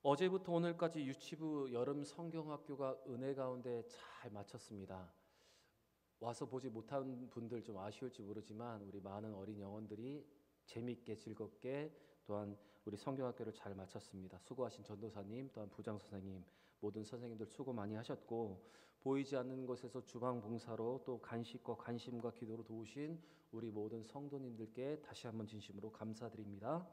어제부터 오늘까지 유치부 여름 성경학교가 은혜 가운데 잘 마쳤습니다. 와서 보지 못한 분들 좀 아쉬울지 모르지만 우리 많은 어린 영혼들이 재미있게 즐겁게 또한 우리 성경학교를 잘 마쳤습니다. 수고하신 전도사님 또한 부장 선생님 모든 선생님들 수고 많이 하셨고, 보이지 않는 곳에서 주방 봉사로 또 간식과 관심과 기도로 도우신 우리 모든 성도님들께 다시 한번 진심으로 감사드립니다.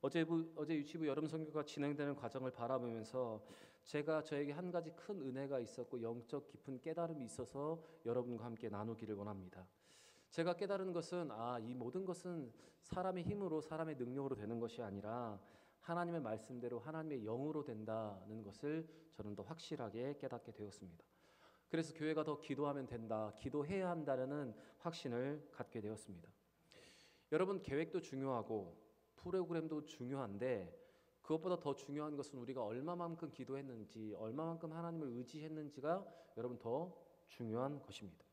어제 유치부 여름 성교가 진행되는 과정을 바라보면서 제가 저에게 한 가지 큰 은혜가 있었고 영적 깊은 깨달음이 있어서 여러분과 함께 나누기를 원합니다. 제가 깨달은 것은 이 모든 것은 사람의 힘으로 사람의 능력으로 되는 것이 아니라 하나님의 말씀대로 하나님의 영으로 된다는 것을 저는 더 확실하게 깨닫게 되었습니다. 그래서 교회가 더 기도하면 된다, 기도해야 한다는 확신을 갖게 되었습니다. 여러분, 계획도 중요하고 프로그램도 중요한데 그것보다 더 중요한 것은 우리가 얼마만큼 기도했는지, 얼마만큼 하나님을 의지했는지가 여러분 더 중요한 것입니다.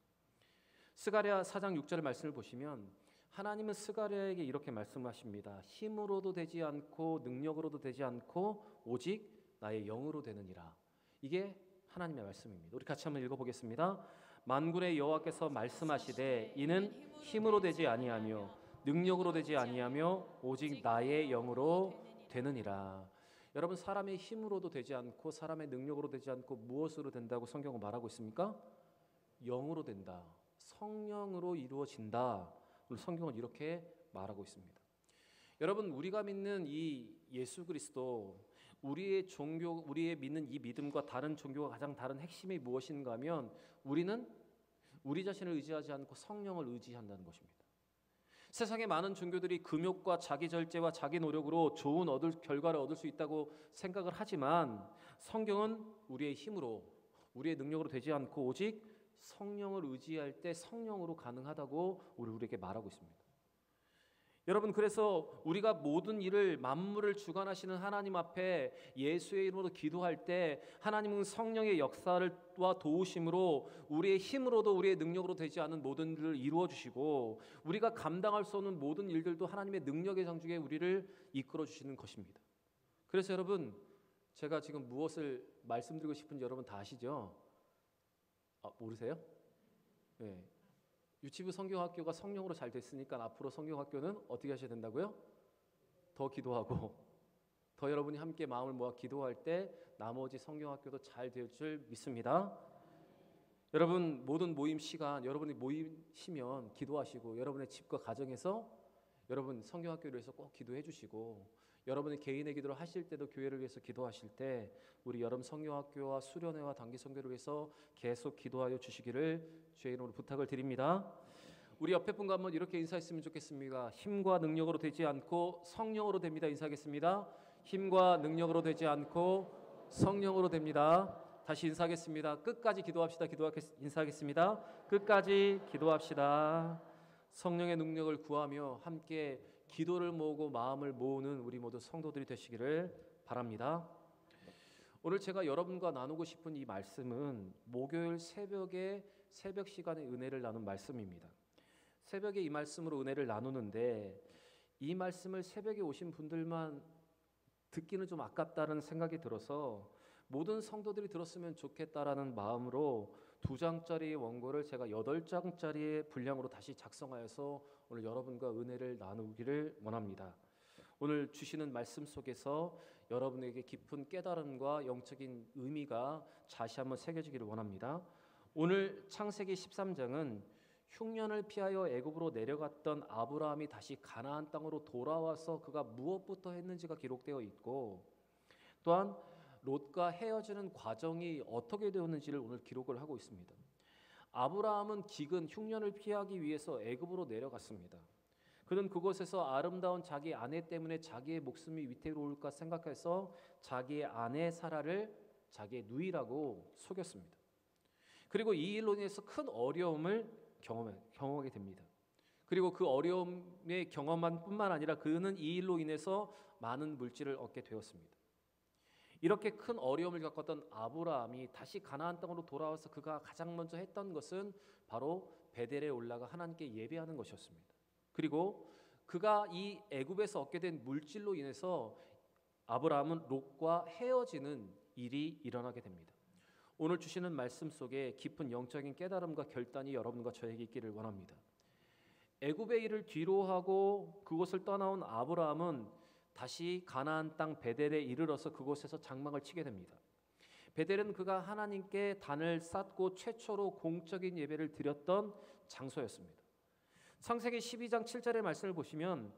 스가랴 4장 6절의 말씀을 보시면 하나님은 스가랴에게 이렇게 말씀하십니다. 힘으로도 되지 않고 능력으로도 되지 않고 오직 나의 영으로 되느니라. 이게 하나님의 말씀입니다. 우리 같이 한번 읽어보겠습니다. 만군의 여호와께서 말씀하시되 이는 힘으로 되지 아니하며 능력으로 되지 아니하며 오직 나의 영으로 되느니라. 여러분, 사람의 힘으로도 되지 않고 사람의 능력으로 되지 않고 무엇으로 된다고 성경은 말하고 있습니까? 영으로 된다. 성령으로 이루어진다. 오늘 성경은 이렇게 말하고 있습니다. 여러분, 우리가 믿는 이 예수 그리스도, 우리의 종교, 우리의 믿는 이 믿음과 다른 종교가 가장 다른 핵심이 무엇인가 하면 우리는 우리 자신을 의지하지 않고 성령을 의지한다는 것입니다. 세상의 많은 종교들이 금욕과 자기 절제와 자기 노력으로 좋은 결과를 얻을 수 있다고 생각을 하지만 성경은 우리의 힘으로, 우리의 능력으로 되지 않고 오직 성령을 의지할 때 성령으로 가능하다고 우리에게 말하고 있습니다. 여러분, 그래서 우리가 모든 일을 만물을 주관하시는 하나님 앞에 예수의 이름으로 기도할 때 하나님은 성령의 역사와 도우심으로 우리의 힘으로도 우리의 능력으로 되지 않은 모든 일을 이루어 주시고 우리가 감당할 수 없는 모든 일들도 하나님의 능력의 장중에 우리를 이끌어 주시는 것입니다. 그래서 여러분, 제가 지금 무엇을 말씀드리고 싶은지 여러분 다 아시죠? 모르세요? 네. 유치부 성경학교가 성령으로 잘 됐으니까 앞으로 성경학교는 어떻게 하셔야 된다고요? 더 기도하고 더 여러분이 함께 마음을 모아 기도할 때 나머지 성경학교도 잘 될 줄 믿습니다. 여러분, 모든 모임 시간 여러분이 모이시면 기도하시고 여러분의 집과 가정에서 여러분 성경학교를 위해서 꼭 기도해 주시고 여러분의 개인의 기도를 하실 때도 교회를 위해서 기도하실 때 우리 여름 성경학교와 수련회와 단기 선교를 위해서 계속 기도하여 주시기를 주의 이름으로 부탁을 드립니다. 우리 옆에 분과 한번 이렇게 인사했으면 좋겠습니다. 힘과 능력으로 되지 않고 성령으로 됩니다. 인사하겠습니다. 힘과 능력으로 되지 않고 성령으로 됩니다. 다시 인사하겠습니다. 끝까지 기도합시다. 인사하겠습니다. 끝까지 기도합시다. 성령의 능력을 구하며 함께 기도를 모으고 마음을 모으는 우리 모두 성도들이 되시기를 바랍니다. 오늘 제가 여러분과 나누고 싶은 이 말씀은 목요일 새벽 시간에 은혜를 나눈 말씀입니다. 새벽에 이 말씀으로 은혜를 나누는데 이 말씀을 새벽에 오신 분들만 듣기는 좀 아깝다는 생각이 들어서 모든 성도들이 들었으면 좋겠다라는 마음으로 2장짜리 원고를 제가 8장짜리의 분량으로 다시 작성하여서 오늘 여러분과 은혜를 나누기를 원합니다. 오늘 주시는 말씀 속에서 여러분에게 깊은 깨달음과 영적인 의미가 다시 한번 새겨지기를 원합니다. 오늘 창세기 13장은 흉년을 피하여 애굽으로 내려갔던 아브라함이 다시 가나안 땅으로 돌아와서 그가 무엇부터 했는지가 기록되어 있고, 또한 롯과 헤어지는 과정이 어떻게 되었는지를 오늘 기록을 하고 있습니다. 아브라함은 기근 흉년을 피하기 위해서 애굽으로 내려갔습니다. 그는 그곳에서 아름다운 자기 아내 때문에 자기의 목숨이 위태로울까 생각해서 자기의 아내 사라를 자기의 누이라고 속였습니다. 그리고 이 일로 인해서 큰 어려움을 경험하게 됩니다. 그리고 그 어려움의 경험만 뿐만 아니라 그는 이 일로 인해서 많은 물질을 얻게 되었습니다. 이렇게 큰 어려움을 겪었던 아브라함이 다시 가나안 땅으로 돌아와서 그가 가장 먼저 했던 것은 바로 베델에 올라가 하나님께 예배하는 것이었습니다. 그리고 그가 이 애굽에서 얻게 된 물질로 인해서 아브라함은 롯과 헤어지는 일이 일어나게 됩니다. 오늘 주시는 말씀 속에 깊은 영적인 깨달음과 결단이 여러분과 저에게 있기를 원합니다. 애굽의 일을 뒤로하고 그곳을 떠나온 아브라함은 다시 가나안 땅 베델에 이르러서 그곳에서 장막을 치게 됩니다. 베델은 그가 하나님께 단을 쌓고 최초로 공적인 예배를 드렸던 장소였습니다. 창세기 12장 7절의 말씀을 보시면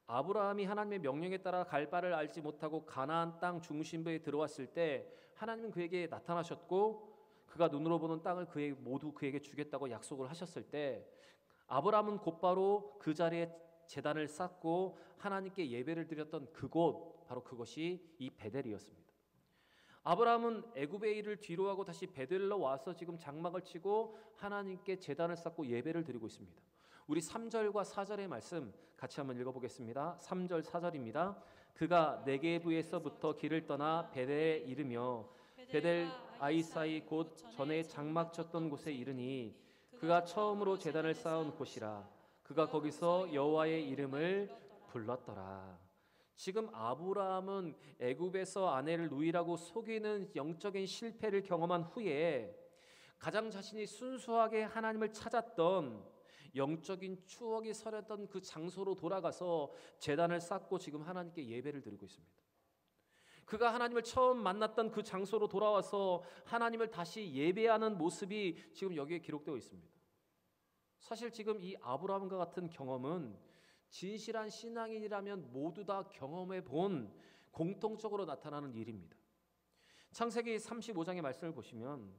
아브라함이 하나님의 명령에 따라 갈 바를 알지 못하고 가나안 땅 중심부에 들어왔을 때 하나님은 그에게 나타나셨고 그가 눈으로 보는 땅을 모두 그에게 주겠다고 약속을 하셨을 때 아브라함은 곧바로 그 자리에 제단을 쌓고 하나님께 예배를 드렸던 그곳, 바로 그것이 이 베델이었습니다. 아브라함은 애굽의 일을 뒤로하고 다시 베델로 와서 지금 장막을 치고 하나님께 제단을 쌓고 예배를 드리고 있습니다. 우리 3절과 4절의 말씀 같이 한번 읽어보겠습니다. 3절 4절입니다. 그가 네게부에서부터 길을 떠나 베델에 이르며 베델 아이사이 곧 전에 장막 쳤던 곳에 이르니 그가 처음으로 제단을 쌓은 곳이라. 그가 거기서 여호와의 이름을 불렀더라. 지금 아브라함은 애굽에서 아내를 누이라고 속이는 영적인 실패를 경험한 후에 가장 자신이 순수하게 하나님을 찾았던 영적인 추억이 서렸던 그 장소로 돌아가서 제단을 쌓고 지금 하나님께 예배를 드리고 있습니다. 그가 하나님을 처음 만났던 그 장소로 돌아와서 하나님을 다시 예배하는 모습이 지금 여기에 기록되어 있습니다. 사실 지금 이 아브라함과 같은 경험은 진실한 신앙인이라면 모두 다 경험해 본 공통적으로 나타나는 일입니다. 창세기 35장의 말씀을 보시면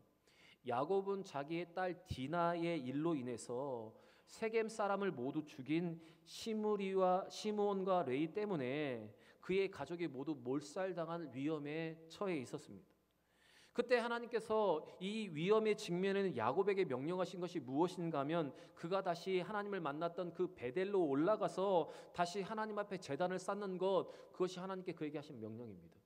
야곱은 자기의 딸 디나의 일로 인해서 세겜 사람을 모두 죽인 시므온과 레위 때문에 그의 가족이 모두 몰살당한 위험에 처해 있었습니다. 그때 하나님께서 이 위험에 직면하는 야곱에게 명령하신 것이 무엇인가 하면 그가 다시 하나님을 만났던 그 베델로 올라가서 다시 하나님 앞에 제단을 쌓는 것, 그것이 하나님께 그에게 하신 명령입니다.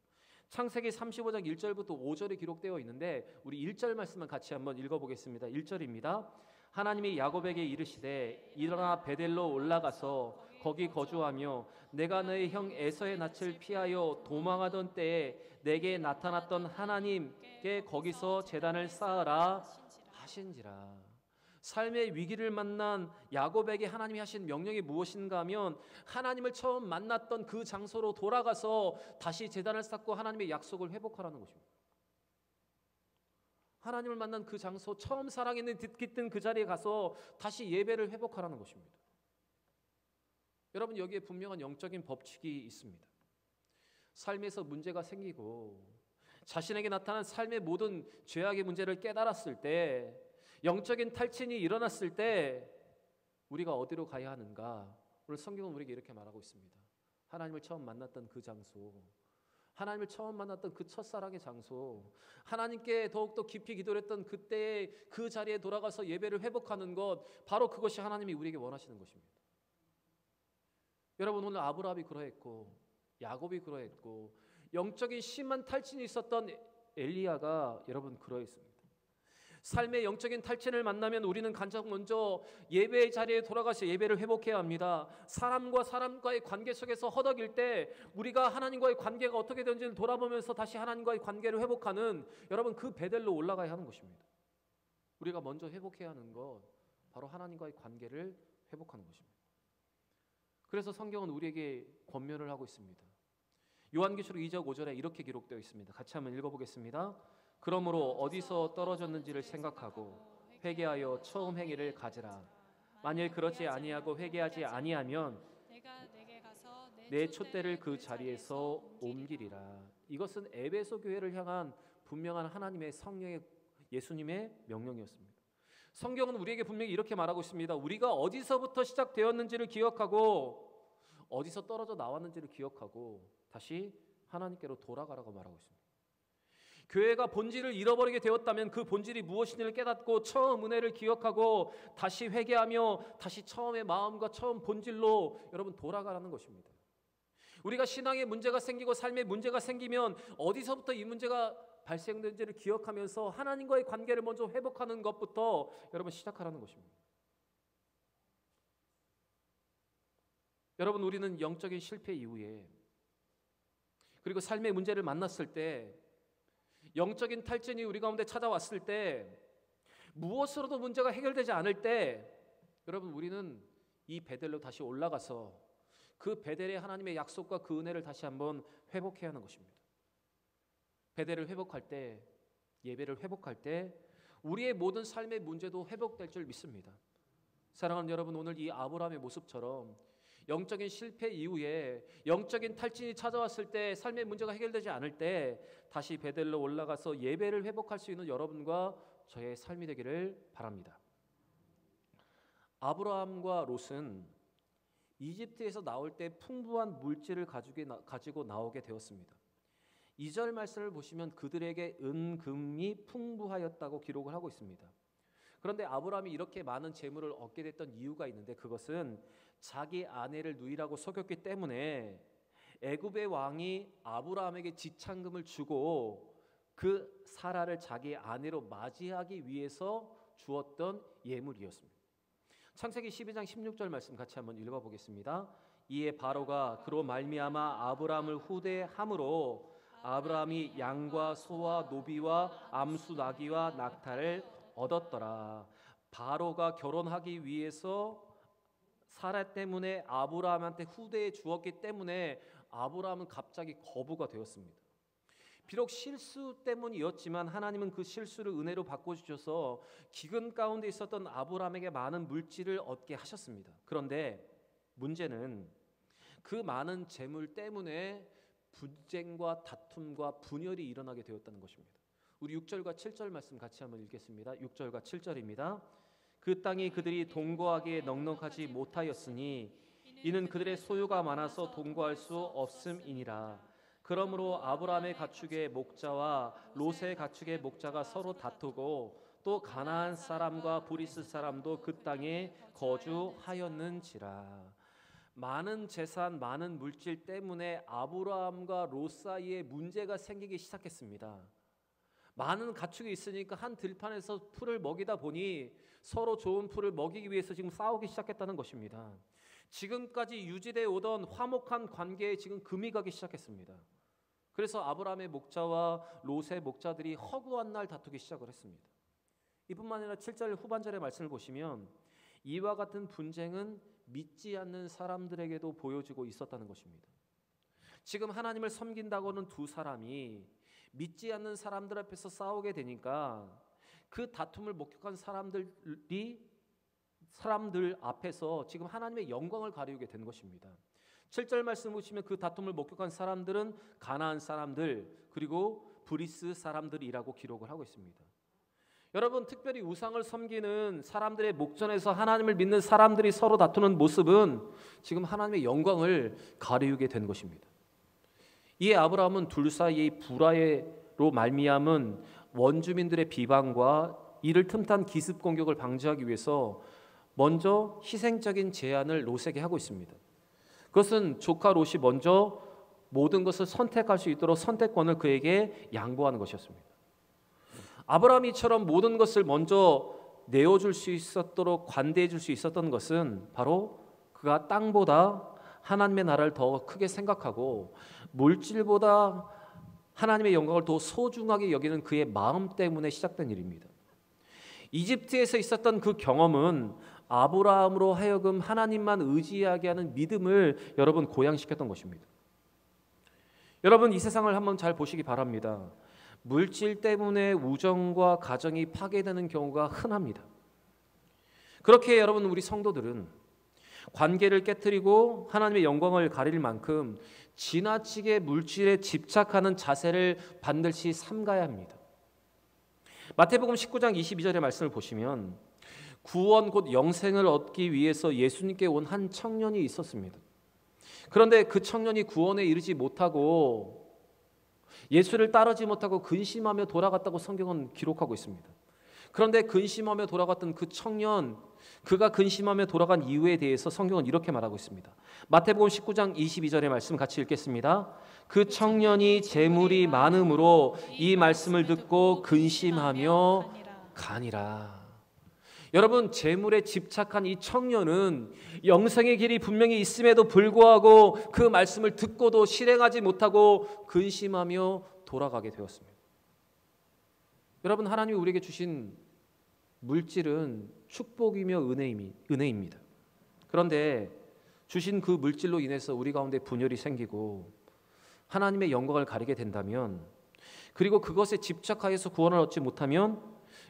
창세기 35장 1절부터 5절에 기록되어 있는데 우리 1절 말씀만 같이 한번 읽어보겠습니다. 1절입니다. 하나님이 야곱에게 이르시되 일어나 베델로 올라가서 거기 거주하며 내가 너의 형 에서의 낯을 피하여 도망하던 때에 내게 나타났던 하나님께 거기서 제단을 쌓으라 하신지라. 삶의 위기를 만난 야곱에게 하나님이 하신 명령이 무엇인가 하면 하나님을 처음 만났던 그 장소로 돌아가서 다시 제단을 쌓고 하나님의 약속을 회복하라는 것입니다. 하나님을 만난 그 장소, 처음 사랑했는 깃든 그 자리에 가서 다시 예배를 회복하라는 것입니다. 여러분, 여기에 분명한 영적인 법칙이 있습니다. 삶에서 문제가 생기고 자신에게 나타난 삶의 모든 죄악의 문제를 깨달았을 때, 영적인 탈진이 일어났을 때 우리가 어디로 가야 하는가? 오늘 성경은 우리에게 이렇게 말하고 있습니다. 하나님을 처음 만났던 그 장소, 하나님을 처음 만났던 그 첫사랑의 장소, 하나님께 더욱더 깊이 기도를 했던 그때의 그 자리에 돌아가서 예배를 회복하는 것, 바로 그것이 하나님이 우리에게 원하시는 것입니다. 여러분, 오늘 아브라함이 그러했고 야곱이 그러했고 영적인 심한 탈진이 있었던 엘리야가 여러분 그러했습니다. 삶의 영적인 탈진을 만나면 우리는 가장 먼저 예배의 자리에 돌아가서 예배를 회복해야 합니다. 사람과 사람과의 관계 속에서 허덕일 때 우리가 하나님과의 관계가 어떻게 되는지를 돌아보면서 다시 하나님과의 관계를 회복하는, 여러분, 그 베델로 올라가야 하는 것입니다. 우리가 먼저 회복해야 하는 것, 바로 하나님과의 관계를 회복하는 것입니다. 그래서 성경은 우리에게 권면을 하고 있습니다. 요한계시록 2장 5절에 이렇게 기록되어 있습니다. 같이 한번 읽어보겠습니다. 그러므로 어디서 떨어졌는지를 생각하고 회개하여 처음 행위를 가지라. 만일 그렇지 아니하고 회개하지 아니하면 내 촛대를 그 자리에서 옮기리라. 이것은 에베소 교회를 향한 분명한 하나님의 성령의 예수님의 명령이었습니다. 성경은 우리에게 분명히 이렇게 말하고 있습니다. 우리가 어디서부터 시작되었는지를 기억하고 어디서 떨어져 나왔는지를 기억하고 다시 하나님께로 돌아가라고 말하고 있습니다. 교회가 본질을 잃어버리게 되었다면 그 본질이 무엇인지를 깨닫고 처음 은혜를 기억하고 다시 회개하며 다시 처음의 마음과 처음 본질로 여러분 돌아가라는 것입니다. 우리가 신앙에 문제가 생기고 삶에 문제가 생기면 어디서부터 이 문제가 발생된지를 기억하면서 하나님과의 관계를 먼저 회복하는 것부터 여러분 시작하라는 것입니다. 여러분, 우리는 영적인 실패 이후에 그리고 삶의 문제를 만났을 때, 영적인 탈진이 우리 가운데 찾아왔을 때, 무엇으로도 문제가 해결되지 않을 때, 여러분 우리는 이 베델로 다시 올라가서 그 베델의 하나님의 약속과 그 은혜를 다시 한번 회복해야 하는 것입니다. 베델을 회복할 때, 예배를 회복할 때 우리의 모든 삶의 문제도 회복될 줄 믿습니다. 사랑하는 여러분, 오늘 이 아브라함의 모습처럼 영적인 실패 이후에 영적인 탈진이 찾아왔을 때, 삶의 문제가 해결되지 않을 때 다시 베델로 올라가서 예배를 회복할 수 있는 여러분과 저의 삶이 되기를 바랍니다. 아브라함과 롯은 이집트에서 나올 때 풍부한 물질을 가지고 나오게 되었습니다. 2절 말씀을 보시면 그들에게 은금이 풍부하였다고 기록을 하고 있습니다. 그런데 아브라함이 이렇게 많은 재물을 얻게 됐던 이유가 있는데, 그것은 자기 아내를 누이라고 속였기 때문에 애굽의 왕이 아브라함에게 지참금을 주고 그 사라를 자기 아내로 맞이하기 위해서 주었던 예물이었습니다. 창세기 12장 16절 말씀 같이 한번 읽어보겠습니다. 이에 바로가 그로 말미암아 아브라함을 후대함으로 아브라함이 양과 소와 노비와 암수 나귀와 낙타를 얻었더라. 바로가 결혼하기 위해서 사라 때문에 아브라함한테 후대에 주었기 때문에 아브라함은 갑자기 거부가 되었습니다. 비록 실수 때문이었지만 하나님은 그 실수를 은혜로 바꿔주셔서 기근 가운데 있었던 아브라함에게 많은 물질을 얻게 하셨습니다. 그런데 문제는 그 많은 재물 때문에 분쟁과 다툼과 분열이 일어나게 되었다는 것입니다. 우리 6절과 7절 말씀 같이 한번 읽겠습니다. 6절과 7절입니다. 그 땅이 그들이 동거하기에 넉넉하지 못하였으니 이는 그들의 소유가 많아서 동거할 수 없음이니라. 그러므로 아브라함의 가축의 목자와 롯의 가축의 목자가 서로 다투고 또 가나안 사람과 브리스 사람도 그 땅에 거주하였는지라. 많은 재산, 많은 물질 때문에 아브라함과 롯 사이에 문제가 생기기 시작했습니다. 많은 가축이 있으니까 한 들판에서 풀을 먹이다 보니 서로 좋은 풀을 먹이기 위해서 지금 싸우기 시작했다는 것입니다. 지금까지 유지되어 오던 화목한 관계에 지금 금이 가기 시작했습니다. 그래서 아브라함의 목자와 롯의 목자들이 허구한 날 다투기 시작을 했습니다. 이뿐만 아니라 7절 후반절의 말씀을 보시면 이와 같은 분쟁은 믿지 않는 사람들에게도 보여지고 있었다는 것입니다. 지금 하나님을 섬긴다고는 두 사람이 믿지 않는 사람들 앞에서 싸우게 되니까 그 다툼을 목격한 사람들 앞에서 지금 하나님의 영광을 가리우게 된 것입니다. 7절 말씀 보시면 그 다툼을 목격한 사람들은 가나안 사람들 그리고 브리스 사람들이라고 기록을 하고 있습니다. 여러분, 특별히 우상을 섬기는 사람들의 목전에서 하나님을 믿는 사람들이 서로 다투는 모습은 지금 하나님의 영광을 가리우게 된 것입니다. 이에 아브라함은 둘 사이의 불화로 말미암은 원주민들의 비방과 이를 틈탄 기습 공격을 방지하기 위해서 먼저 희생적인 제안을 롯에게 하고 있습니다. 그것은 조카 롯이 먼저 모든 것을 선택할 수 있도록 선택권을 그에게 양보하는 것이었습니다. 아브라함 이처럼 모든 것을 먼저 내어줄 수 있었도록 관대해 줄 수 있었던 것은 바로 그가 땅보다 하나님의 나라를 더 크게 생각하고 물질보다 하나님의 영광을 더 소중하게 여기는 그의 마음 때문에 시작된 일입니다. 이집트에서 있었던 그 경험은 아브라함으로 하여금 하나님만 의지하게 하는 믿음을 여러분 고양시켰던 것입니다. 여러분, 이 세상을 한번 잘 보시기 바랍니다. 물질 때문에 우정과 가정이 파괴되는 경우가 흔합니다. 그렇게 여러분, 우리 성도들은 관계를 깨트리고 하나님의 영광을 가릴 만큼 지나치게 물질에 집착하는 자세를 반드시 삼가야 합니다. 마태복음 19장 22절의 말씀을 보시면 구원 곧 영생을 얻기 위해서 예수님께 온 한 청년이 있었습니다. 그런데 그 청년이 구원에 이르지 못하고 예수를 따르지 못하고 근심하며 돌아갔다고 성경은 기록하고 있습니다. 그런데 근심하며 돌아갔던 그 청년, 그가 근심하며 돌아간 이유에 대해서 성경은 이렇게 말하고 있습니다. 마태복음 19장 22절의 말씀 같이 읽겠습니다. 그 청년이 재물이 많음으로 이 말씀을 듣고 근심하며 가니라. 여러분, 재물에 집착한 이 청년은 영생의 길이 분명히 있음에도 불구하고 그 말씀을 듣고도 실행하지 못하고 근심하며 돌아가게 되었습니다. 여러분, 하나님이 우리에게 주신 물질은 축복이며 은혜입니다. 그런데 주신 그 물질로 인해서 우리 가운데 분열이 생기고 하나님의 영광을 가리게 된다면, 그리고 그것에 집착하여서 구원을 얻지 못하면,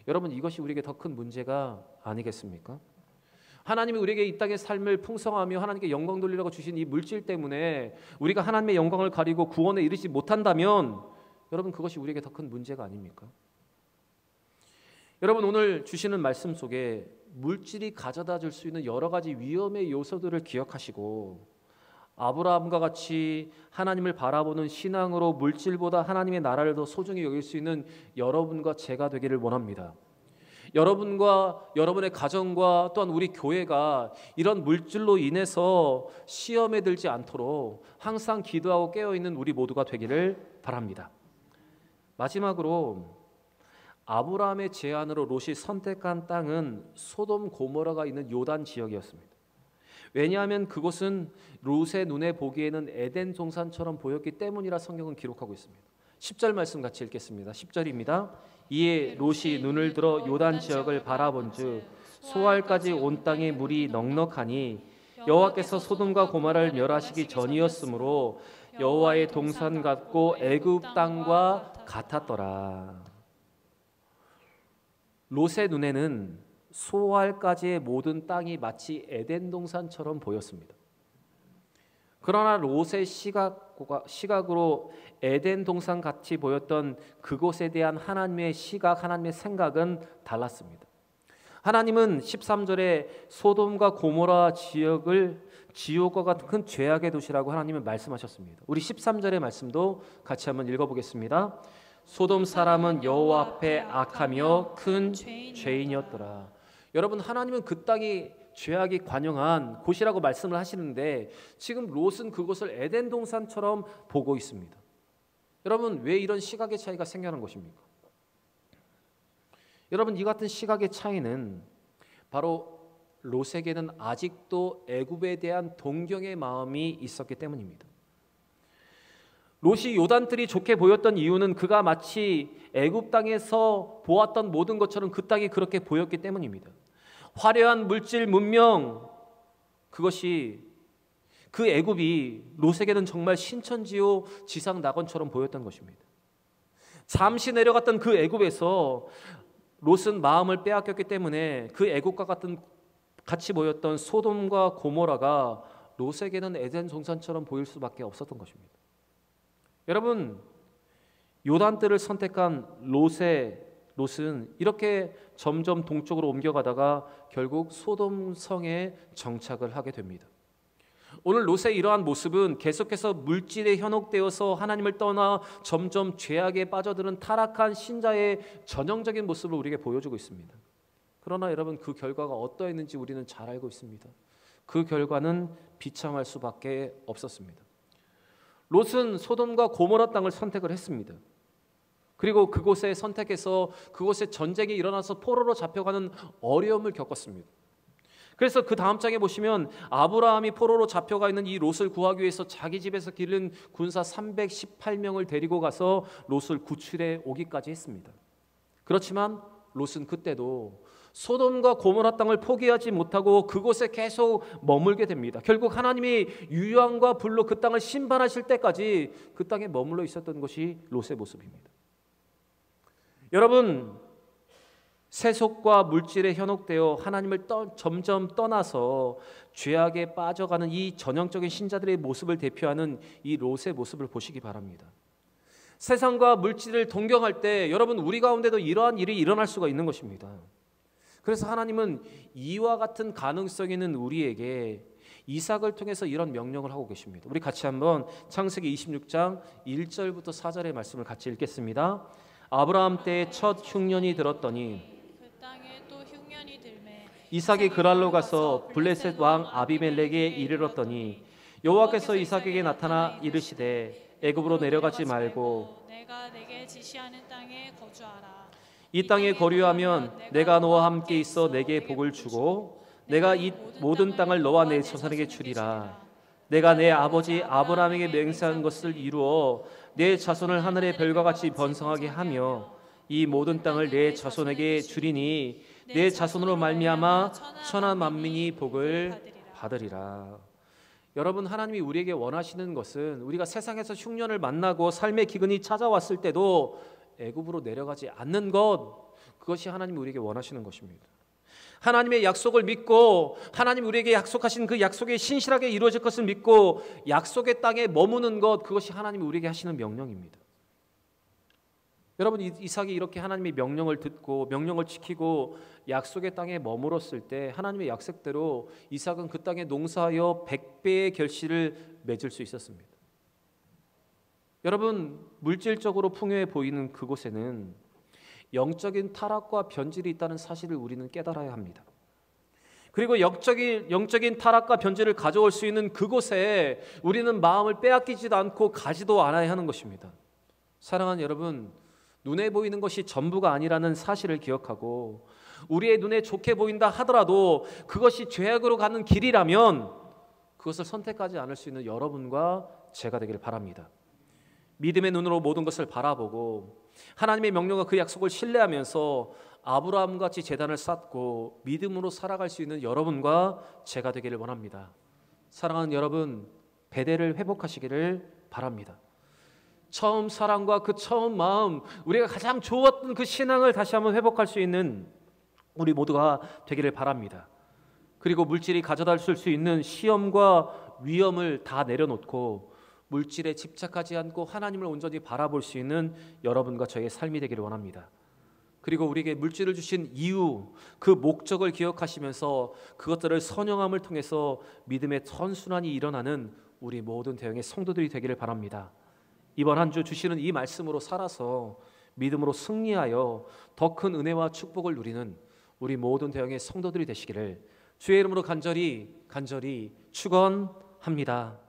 여러분, 이것이 우리에게 더 큰 문제가 아니겠습니까? 하나님이 우리에게 이 땅의 삶을 풍성하며 하나님께 영광 돌리라고 주신 이 물질 때문에 우리가 하나님의 영광을 가리고 구원에 이르지 못한다면, 여러분, 그것이 우리에게 더 큰 문제가 아닙니까? 여러분, 오늘 주시는 말씀 속에 물질이 가져다 줄 수 있는 여러 가지 위험의 요소들을 기억하시고 아브라함과 같이 하나님을 바라보는 신앙으로 물질보다 하나님의 나라를 더 소중히 여길 수 있는 여러분과 제가 되기를 원합니다. 여러분과 여러분의 가정과 또한 우리 교회가 이런 물질로 인해서 시험에 들지 않도록 항상 기도하고 깨어있는 우리 모두가 되기를 바랍니다. 마지막으로 아브라함의 제안으로 롯이 선택한 땅은 소돔 고모라가 있는 요단 지역이었습니다. 왜냐하면 그곳은 롯의 눈에 보기에는 에덴 동산처럼 보였기 때문이라 성경은 기록하고 있습니다. 10절 말씀 같이 읽겠습니다. 10절입니다. 이에 롯이 눈을 들어 요단 지역을 바라본즉 소알까지 온 땅에 물이 넉넉하니 여호와께서 소돔과 고모라를 멸하시기 전이었으므로 여호와의 동산 같고 애굽 땅과 같았더라. 롯의 눈에는 소알까지의 모든 땅이 마치 에덴 동산처럼 보였습니다. 그러나 롯의 시각으로 에덴 동산 같이 보였던 그곳에 대한 하나님의 시각, 하나님의 생각은 달랐습니다. 하나님은 13절에 소돔과 고모라 지역을 지옥과 같은 큰 죄악의 도시라고 하나님은 말씀하셨습니다. 우리 13절의 말씀도 같이 한번 읽어보겠습니다. 소돔 사람은 여호와 앞에 악하며 큰 죄인이었더라. 여러분, 하나님은 그 땅이 죄악이 관영한 곳이라고 말씀을 하시는데 지금 롯은 그곳을 에덴 동산처럼 보고 있습니다. 여러분, 왜 이런 시각의 차이가 생겨난 것입니까? 여러분, 이 같은 시각의 차이는 바로 롯에게는 아직도 애굽에 대한 동경의 마음이 있었기 때문입니다. 롯이 요단들이 좋게 보였던 이유는 그가 마치 애굽 땅에서 보았던 모든 것처럼 그 땅이 그렇게 보였기 때문입니다. 화려한 물질, 문명, 그것이 그 애굽이 롯에게는 정말 신천지요 지상 낙원처럼 보였던 것입니다. 잠시 내려갔던 그 애굽에서 롯은 마음을 빼앗겼기 때문에 그 애굽과 같이 보였던 소돔과 고모라가 롯에게는 에덴 동산처럼 보일 수밖에 없었던 것입니다. 여러분, 요단들을 선택한 롯은 이렇게 점점 동쪽으로 옮겨가다가 결국 소돔 성에 정착을 하게 됩니다. 오늘 롯의 이러한 모습은 계속해서 물질에 현혹되어서 하나님을 떠나 점점 죄악에 빠져드는 타락한 신자의 전형적인 모습을 우리에게 보여주고 있습니다. 그러나 여러분, 그 결과가 어떠했는지 우리는 잘 알고 있습니다. 그 결과는 비참할 수밖에 없었습니다. 롯은 소돔과 고모라 땅을 선택을 했습니다. 그리고 그곳에 선택해서 그곳에 전쟁이 일어나서 포로로 잡혀가는 어려움을 겪었습니다. 그래서 그 다음 장에 보시면 아브라함이 포로로 잡혀가 있는 이 롯을 구하기 위해서 자기 집에서 기른 군사 318명을 데리고 가서 롯을 구출해 오기까지 했습니다. 그렇지만 롯은 그때도 소돔과 고모라 땅을 포기하지 못하고 그곳에 계속 머물게 됩니다. 결국 하나님이 유황과 불로 그 땅을 심판하실 때까지 그 땅에 머물러 있었던 것이 롯의 모습입니다. 여러분, 세속과 물질에 현혹되어 하나님을 점점 떠나서 죄악에 빠져가는 이 전형적인 신자들의 모습을 대표하는 이 롯의 모습을 보시기 바랍니다. 세상과 물질을 동경할 때 여러분, 우리 가운데도 이러한 일이 일어날 수가 있는 것입니다. 그래서 하나님은 이와 같은 가능성이 있는 우리에게 이삭을 통해서 이런 명령을 하고 계십니다. 우리 같이 한번 창세기 26장 1절부터 4절의 말씀을 같이 읽겠습니다. 아브라함 때에 첫 흉년이 들었더니 그 땅에 또 흉년이 들매 이삭이 그랄로 가서 블레셋 왕 아비멜렉에 이르렀더니 여호와께서 이삭에게 나타나 이르시되 애굽으로 내려가지 말고 내가 내게 지시하는 땅에 거주하라. 이 땅에 거류하면 내가 너와 함께 있어 내게 복을 주고 내가 이 모든 땅을 너와 내 자손에게 주리라. 내가 내 아버지 아브라함에게 맹세한 것을 이루어 내 자손을 하늘의 별과 같이 번성하게 하며 이 모든 땅을 내 자손에게 주리니 내 자손으로 말미암아 천하 만민이 복을 받으리라. 여러분, 하나님이 우리에게 원하시는 것은 우리가 세상에서 흉년을 만나고 삶의 기근이 찾아왔을 때도 애굽으로 내려가지 않는 것, 그것이 하나님이 우리에게 원하시는 것입니다. 하나님의 약속을 믿고 하나님 우리에게 약속하신 그 약속이 신실하게 이루어질 것을 믿고 약속의 땅에 머무는 것, 그것이 하나님이 우리에게 하시는 명령입니다. 여러분, 이삭이 이렇게 하나님의 명령을 듣고 명령을 지키고 약속의 땅에 머물었을 때 하나님의 약속대로 이삭은 그 땅에 농사하여 100배의 결실을 맺을 수 있었습니다. 여러분, 물질적으로 풍요해 보이는 그곳에는 영적인 타락과 변질이 있다는 사실을 우리는 깨달아야 합니다. 그리고 영적인 타락과 변질을 가져올 수 있는 그곳에 우리는 마음을 빼앗기지도 않고 가지도 않아야 하는 것입니다. 사랑하는 여러분, 눈에 보이는 것이 전부가 아니라는 사실을 기억하고 우리의 눈에 좋게 보인다 하더라도 그것이 죄악으로 가는 길이라면 그것을 선택하지 않을 수 있는 여러분과 제가 되기를 바랍니다. 믿음의 눈으로 모든 것을 바라보고 하나님의 명령과 그 약속을 신뢰하면서 아브라함같이 제단을 쌓고 믿음으로 살아갈 수 있는 여러분과 제가 되기를 원합니다. 사랑하는 여러분, 베델을 회복하시기를 바랍니다. 처음 사랑과 그 처음 마음, 우리가 가장 좋았던 그 신앙을 다시 한번 회복할 수 있는 우리 모두가 되기를 바랍니다. 그리고 물질이 가져다 줄 수 있는 시험과 위험을 다 내려놓고 물질에 집착하지 않고 하나님을 온전히 바라볼 수 있는 여러분과 저의 삶이 되기를 원합니다. 그리고 우리에게 물질을 주신 이유, 그 목적을 기억하시면서 그것들을 선영함을 통해서 믿음의 선순환이 일어나는 우리 모든 대형의 성도들이 되기를 바랍니다. 이번 한 주 주시는 이 말씀으로 살아서 믿음으로 승리하여 더 큰 은혜와 축복을 누리는 우리 모든 대형의 성도들이 되시기를 주의 이름으로 간절히 축원합니다.